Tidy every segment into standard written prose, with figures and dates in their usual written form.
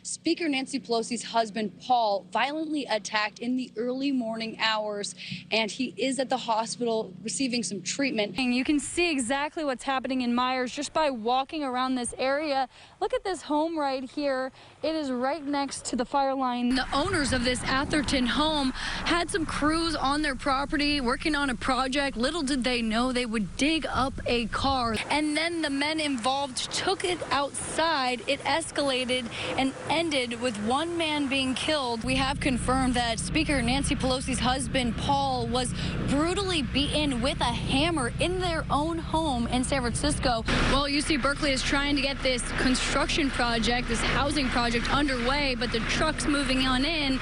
Speaker Nancy Pelosi's husband, Paul, violently attacked in the early morning hours, and he is at the hospital receiving some treatment. And you can see exactly what's happening in Myers just by walking around this area. Look at this home right here. It is right next to the fire line. The owners of this Atherton home had some crews on their property working on a project. Little did they know they would dig up a car, and then the men involved took it outside. It escalated and ended with one man being killed. We have confirmed that Speaker Nancy Pelosi's husband, Paul, was brutally beaten with a hammer in their own home in San Francisco. Well, UC Berkeley is trying to get this construction project, this housing project underway, but the trucks moving on in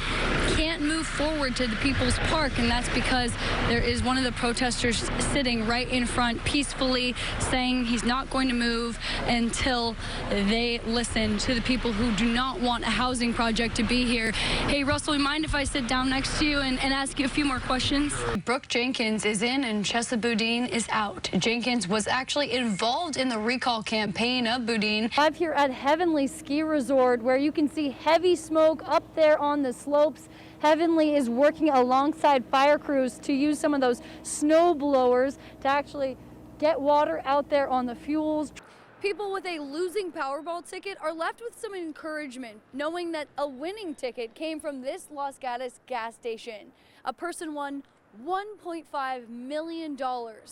can't move forward to the People's Park, and that's because there is one of the protesters sitting right in front peacefully saying he's not going to move until they listen to the people who do not want a housing project to be here. Hey, Russell, you mind if I sit down next to you and ask you a few more questions? Brooke Jenkins is in and Chesa Boudin is out. Jenkins was actually involved in the recall campaign of Boudin. I'm here at Heavenly Ski Resort, where you can see heavy smoke up there on the slopes. Heavenly is working alongside fire crews to use some of those snow blowers to actually get water out there on the fuels. People with a losing Powerball ticket are left with some encouragement, knowing that a winning ticket came from this Los Gatos gas station. A person won $1.5 million.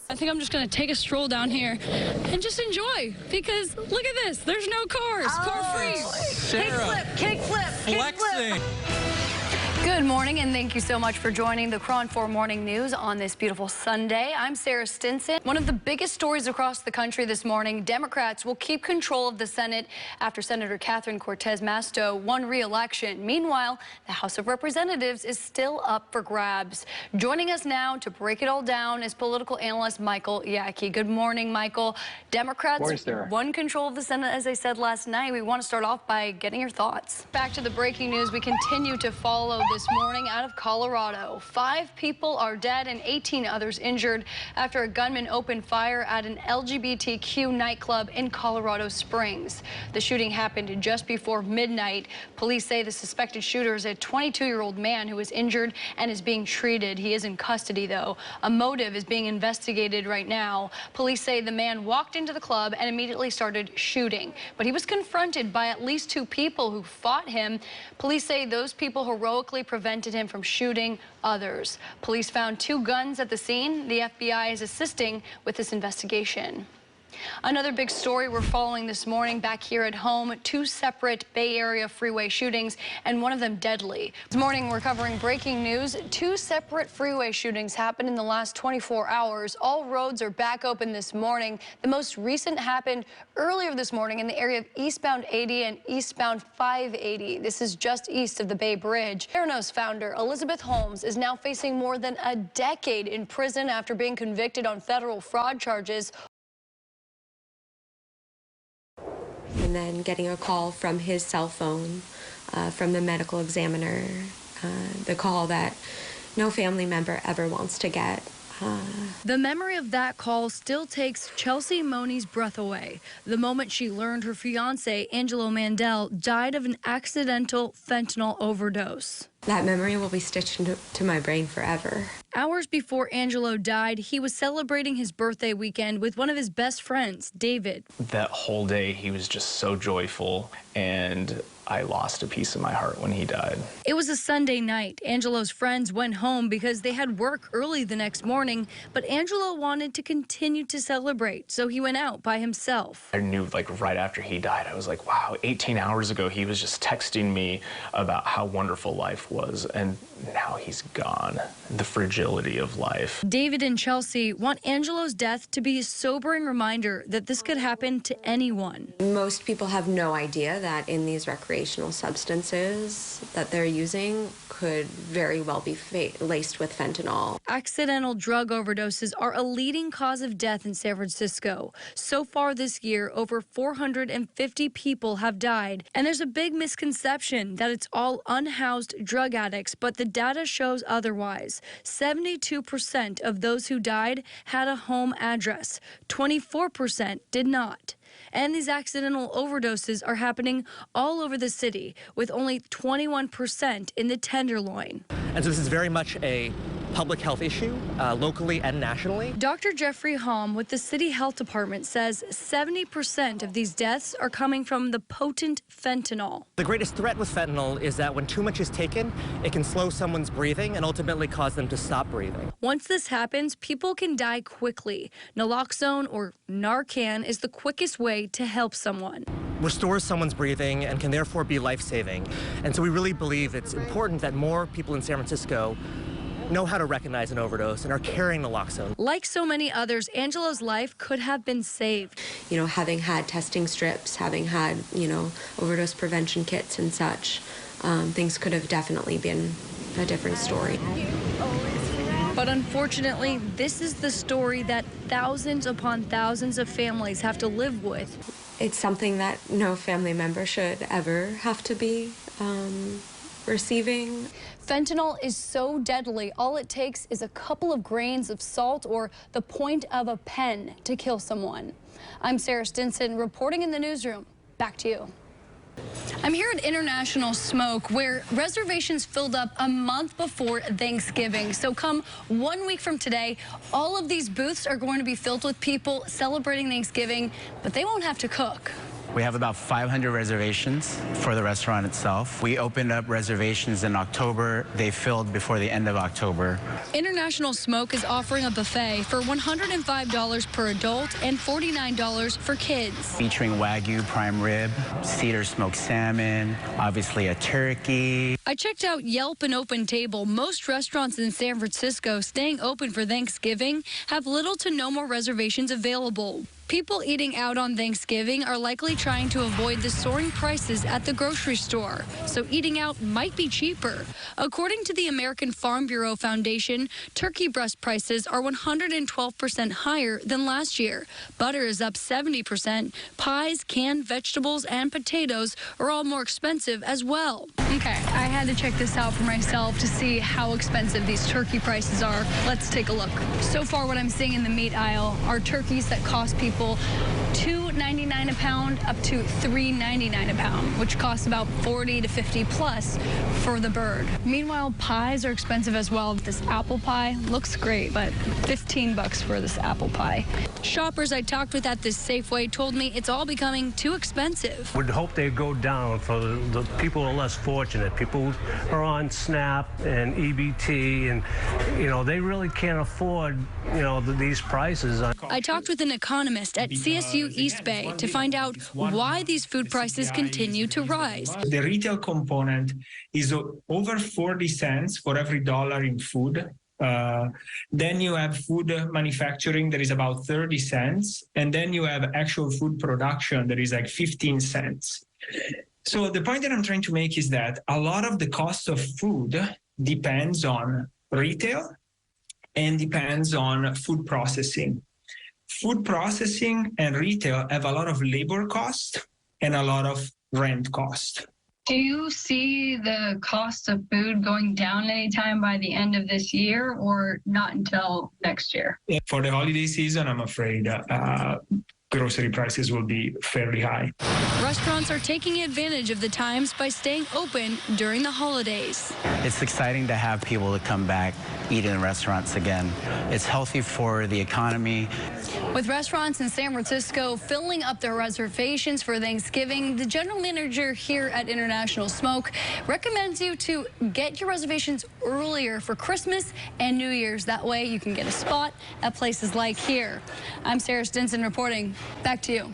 I think I'm just going to take a stroll down here and just enjoy, because look at this. There's no cars. Car free. Sarah. Kick flip, Flexing. Good morning, and thank you so much for joining the KRON 4 Morning News on this beautiful Sunday. I'm Sara Stinson. One of the biggest stories across the country this morning, Democrats will keep control of the Senate after Senator Catherine Cortez Masto won re-election. Meanwhile, the House of Representatives is still up for grabs. Joining us now to break it all down is political analyst Michael Yackee. Good morning, Michael. Democrats won control of the Senate, as I said last night. We want to start off by getting your thoughts. Back to the breaking news. We continue to follow this morning out of Colorado. 5 people are dead and 18 others injured after a gunman opened fire at an LGBTQ nightclub in Colorado Springs. The shooting happened just before midnight. Police say the suspected shooter is a 22-year-old man who is injured and is being treated. He is in custody, though. A motive is being investigated right now. Police say the man walked into the club and immediately started shooting, but he was confronted by at least 2 people who fought him. Police say those people heroically prevented him from shooting others. Police found 2 guns at the scene. The FBI is assisting with this investigation. Another big story we're following this morning back here at home, 2 separate Bay Area freeway shootings, and one of them deadly. This morning we're covering breaking news. 2 separate freeway shootings happened in the last 24 hours. All roads are back open this morning. The most recent happened earlier this morning in the area of eastbound 80 and eastbound 580. This is just east of the Bay Bridge. KRON's founder, Elizabeth Holmes, is now facing more than a decade in prison after being convicted on federal fraud charges. And then getting a call from his cell phone, from the medical examiner, the call that no family member ever wants to get. The memory of that call still takes Chelsea Money's breath away. The moment she learned her fiancé, Angelo Mandel, died of an accidental fentanyl overdose. That memory will be stitched into my brain forever. Hours before Angelo died, he was celebrating his birthday weekend with one of his best friends, David. That whole day, he was just so joyful, and I lost a piece of my heart when he died. It was a Sunday night. Angelo's friends went home because they had work early the next morning, but Angelo wanted to continue to celebrate, so he went out by himself. I knew, like, right after he died, I was like, wow, 18 hours ago, he was just texting me about how wonderful life was, and now he's gone. The fragility of life. David and Chelsea want Angelo's death to be a sobering reminder that this could happen to anyone. Most people have no idea that in these recreational substances that they're using could very well be laced with fentanyl. Accidental drug overdoses are a leading cause of death in San Francisco. So far this year, over 450 people have died. And there's a big misconception that it's all unhoused drug addicts, but the data shows otherwise. 72% of those who died had a home address. 24% did not. And these accidental overdoses are happening all over the city, with only 21% in the Tenderloin. And so this is very much a public health issue, locally and nationally. Dr. Jeffrey Halm with the City Health Department says 70% of these deaths are coming from the potent fentanyl. The greatest threat with fentanyl is that when too much is taken, it can slow someone's breathing and ultimately cause them to stop breathing. Once this happens, people can die quickly. Naloxone or Narcan is the quickest way to help someone. Restores someone's breathing and can therefore be life-saving. And so we really believe it's important that more people in San Francisco know how to recognize an overdose and are carrying naloxone. Like so many others, Angela's life could have been saved. You know, having had testing strips, having had, overdose prevention kits and such, things could have definitely been a different story. But unfortunately, this is the story that thousands upon thousands of families have to live with. It's something that no family member should ever have to be receiving. Fentanyl is so deadly, all it takes is a couple of grains of salt or the point of a pen to kill someone. I'm Sara Stinson reporting in the newsroom. Back to you. I'm here at International Smoke, where reservations filled up a month before Thanksgiving. So come 1 week from today, all of these booths are going to be filled with people celebrating Thanksgiving, but they won't have to cook. We have about 500 reservations for the restaurant itself. We opened up reservations in October. They filled before the end of October. International Smoke is offering a buffet for $105 per adult and $49 for kids. Featuring Wagyu prime rib, cedar smoked salmon, obviously a turkey. I checked out Yelp and OpenTable. Most restaurants in San Francisco staying open for Thanksgiving have little to no more reservations available. People eating out on Thanksgiving are likely trying to avoid the soaring prices at the grocery store, so eating out might be cheaper. According to the American Farm Bureau Foundation, turkey breast prices are 112% higher than last year. Butter is up 70%. Pies, canned vegetables, and potatoes are all more expensive as well. Okay, I had to check this out for myself to see how expensive these turkey prices are. Let's take a look. So far, what I'm seeing in the meat aisle are turkeys that cost people $2.99 a pound up to $3.99 a pound, which costs about $40 to $50 plus for the bird. Meanwhile, pies are expensive as well. This apple pie looks great, but $15 for this apple pie. Shoppers I talked with at this Safeway told me it's all becoming too expensive. Would hope they go down for the people who are less fortunate. People who are on SNAP and EBT, and they really can't afford these prices. I talked with an economist at CSU East Bay to find out why these food prices continue to rise. The retail component is over 40 cents for every dollar in food. Then you have food manufacturing that is about 30 cents. And then you have actual food production that is like 15 cents. So the point that I'm trying to make is that a lot of the cost of food depends on retail and depends on food processing. Food processing and retail have a lot of labor cost and a lot of rent cost. Do you see the cost of food going down anytime by the end of this year or not until next year? For the holiday season, I'm afraid grocery prices will be fairly high. Restaurants are taking advantage of the times by staying open during the holidays. It's exciting to have people to come back, eat in restaurants again. It's healthy for the economy. With restaurants in San Francisco filling up their reservations for Thanksgiving, the general manager here at International Smoke recommends you to get your reservations earlier for Christmas and New Year's. That way you can get a spot at places like here. I'm Sara Stinson reporting. Back to you.